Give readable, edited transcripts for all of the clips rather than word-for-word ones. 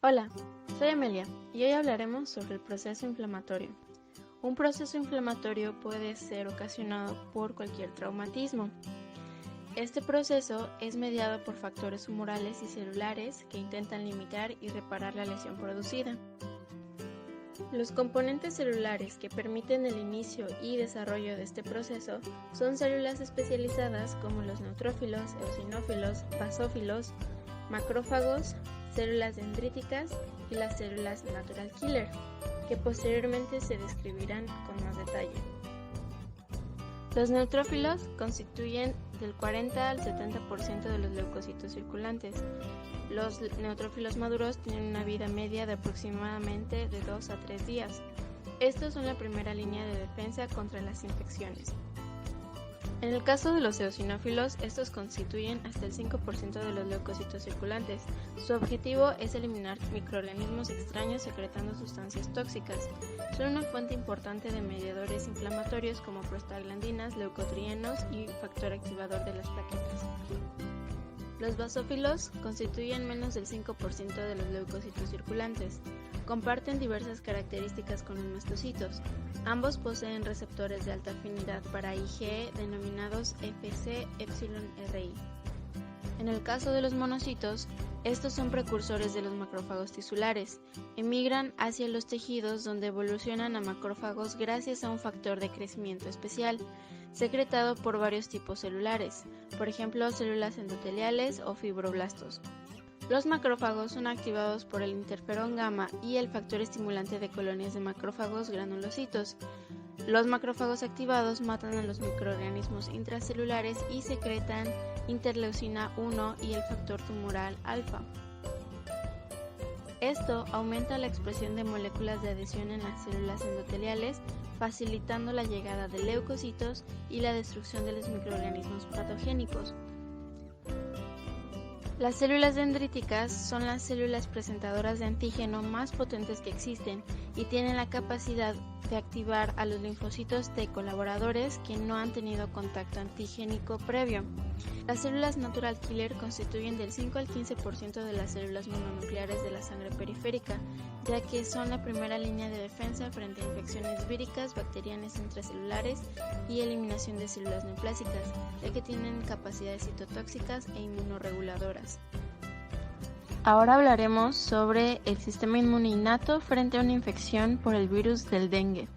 Hola, soy Amelia y hoy hablaremos sobre el proceso inflamatorio. Un proceso inflamatorio puede ser ocasionado por cualquier traumatismo. Este proceso es mediado por factores humorales y celulares que intentan limitar y reparar la lesión producida. Los componentes celulares que permiten el inicio y desarrollo de este proceso son células especializadas como los neutrófilos, eosinófilos, basófilos, macrófagos, células dendríticas y las células natural killer, que posteriormente se describirán con más detalle. Los neutrófilos constituyen del 40 al 70% de los leucocitos circulantes. Los neutrófilos maduros tienen una vida media de aproximadamente de 2 a 3 días. Estos son la primera línea de defensa contra las infecciones. En el caso de los eosinófilos, estos constituyen hasta el 5% de los leucocitos circulantes. Su objetivo es eliminar microorganismos extraños secretando sustancias tóxicas. Son una fuente importante de mediadores inflamatorios como prostaglandinas, leucotrienos y factor activador de las plaquetas. Los basófilos constituyen menos del 5% de los leucocitos circulantes. Comparten diversas características con los mastocitos. Ambos poseen receptores de alta afinidad para IgE denominados Fc-εRI. En el caso de los monocitos, estos son precursores de los macrófagos tisulares. Emigran hacia los tejidos donde evolucionan a macrófagos gracias a un factor de crecimiento especial, secretado por varios tipos celulares, por ejemplo células endoteliales o fibroblastos. Los macrófagos son activados por el interferón gamma y el factor estimulante de colonias de macrófagos granulocitos. Los macrófagos activados matan a los microorganismos intracelulares y secretan interleucina 1 y el factor tumoral alfa. Esto aumenta la expresión de moléculas de adhesión en las células endoteliales, facilitando la llegada de leucocitos y la destrucción de los microorganismos patogénicos. Las células dendríticas son las células presentadoras de antígeno más potentes que existen y tienen la capacidad de activar a los linfocitos T colaboradores que no han tenido contacto antigénico previo. Las células natural killer constituyen del 5 al 15% de las células mononucleares de la sangre periférica, ya que son la primera línea de defensa frente a infecciones víricas, bacterianas intracelulares y eliminación de células neoplásicas, ya que tienen capacidades citotóxicas e inmunorreguladoras. Ahora hablaremos sobre el sistema inmune innato frente a una infección por el virus del dengue.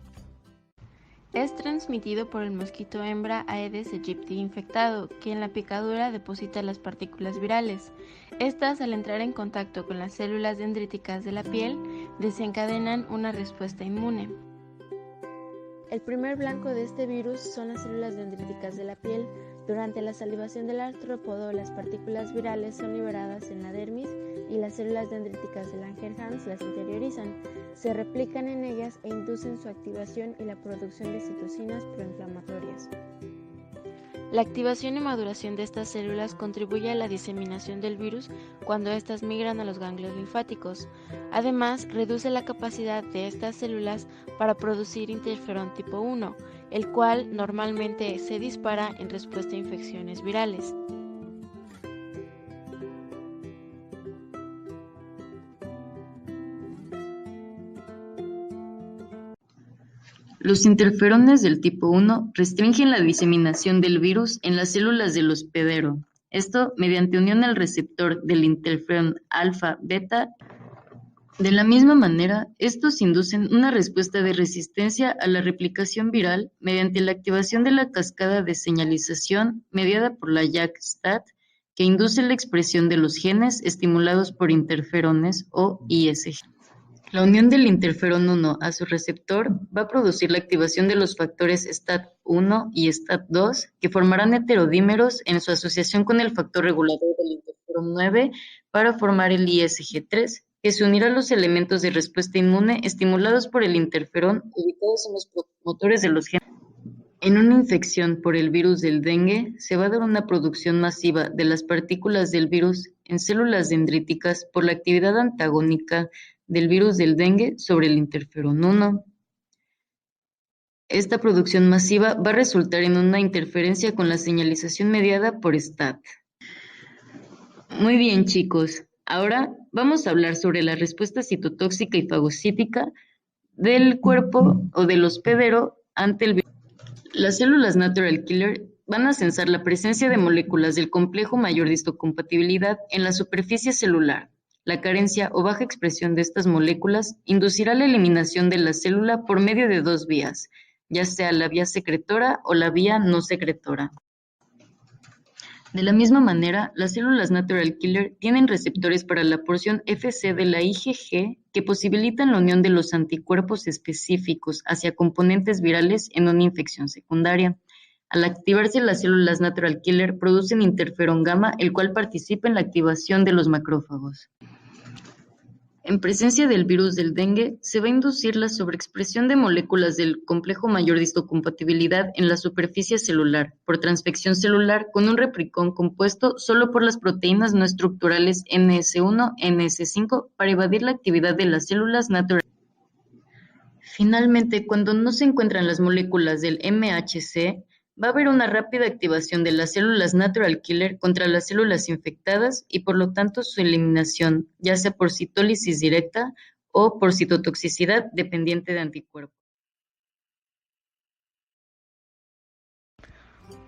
Es transmitido por el mosquito hembra Aedes aegypti infectado, que en la picadura deposita las partículas virales. Estas, al entrar en contacto con las células dendríticas de la piel, desencadenan una respuesta inmune. El primer blanco de este virus son las células dendríticas de la piel. Durante la salivación del artrópodo, las partículas virales son liberadas en la dermis y las células dendríticas de Langerhans las interiorizan, se replican en ellas e inducen su activación y la producción de citocinas proinflamatorias. La activación y maduración de estas células contribuye a la diseminación del virus cuando éstas migran a los ganglios linfáticos. Además, reduce la capacidad de estas células para producir interferón tipo 1, el cual normalmente se dispara en respuesta a infecciones virales. Los interferones del tipo 1 restringen la diseminación del virus en las células del hospedero, esto mediante unión al receptor del interferón alfa-beta. De la misma manera, estos inducen una respuesta de resistencia a la replicación viral mediante la activación de la cascada de señalización mediada por la JAK-STAT, que induce la expresión de los genes estimulados por interferones o ISG. La unión del interferón 1 a su receptor va a producir la activación de los factores STAT1 y STAT2, que formarán heterodímeros en su asociación con el factor regulador del interferón 9 para formar el ISG3, que se unirá a los elementos de respuesta inmune estimulados por el interferón ubicados en los promotores de los genes. En una infección por el virus del dengue, se va a dar una producción masiva de las partículas del virus en células dendríticas por la actividad antagónica del virus del dengue sobre el interferón 1. Esta producción masiva va a resultar en una interferencia con la señalización mediada por STAT. Muy bien, chicos. Ahora vamos a hablar sobre la respuesta citotóxica y fagocítica del cuerpo o del hospedero ante el virus. Las células natural killer van a sensar la presencia de moléculas del complejo mayor de histocompatibilidad en la superficie celular. La carencia o baja expresión de estas moléculas inducirá la eliminación de la célula por medio de dos vías, ya sea la vía secretora o la vía no secretora. De la misma manera, las células natural killer tienen receptores para la porción Fc de la IgG que posibilitan la unión de los anticuerpos específicos hacia componentes virales en una infección secundaria. Al activarse las células natural killer producen interferón gamma, el cual participa en la activación de los macrófagos. En presencia del virus del dengue, se va a inducir la sobreexpresión de moléculas del complejo mayor de histocompatibilidad en la superficie celular por transfección celular con un replicón compuesto solo por las proteínas no estructurales NS1, NS5 para evadir la actividad de las células naturales. Finalmente, cuando no se encuentran las moléculas del MHC, va a haber una rápida activación de las células natural killer contra las células infectadas y por lo tanto su eliminación, ya sea por citólisis directa o por citotoxicidad dependiente de anticuerpos.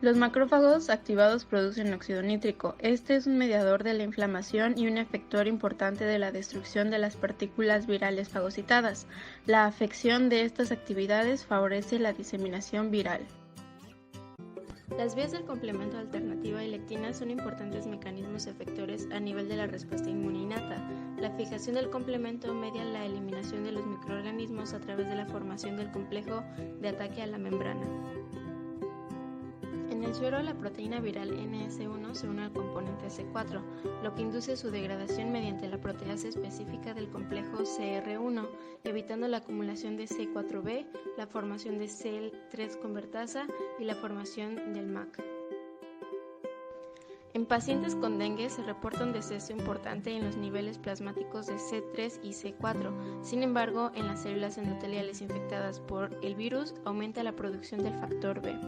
Los macrófagos activados producen óxido nítrico. Este es un mediador de la inflamación y un efector importante de la destrucción de las partículas virales fagocitadas. La afección de estas actividades favorece la diseminación viral. Las vías del complemento alternativa y lectina son importantes mecanismos efectores a nivel de la respuesta inmune innata. La fijación del complemento media la eliminación de los microorganismos a través de la formación del complejo de ataque a la membrana. En el suero, la proteína viral NS1 se une al componente C4, lo que induce su degradación mediante la proteasa específica del complejo CR1, evitando la acumulación de C4b, la formación de CL3 convertasa y la formación del MAC. En pacientes con dengue se reporta un descenso importante en los niveles plasmáticos de C3 y C4. Sin embargo, en las células endoteliales infectadas por el virus aumenta la producción del factor B.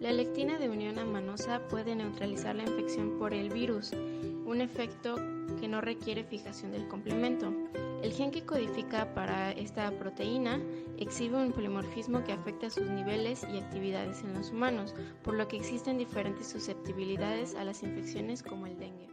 La lectina de unión amanosa puede neutralizar la infección por el virus, un efecto que no requiere fijación del complemento. El gen que codifica para esta proteína exhibe un polimorfismo que afecta sus niveles y actividades en los humanos, por lo que existen diferentes susceptibilidades a las infecciones como el dengue.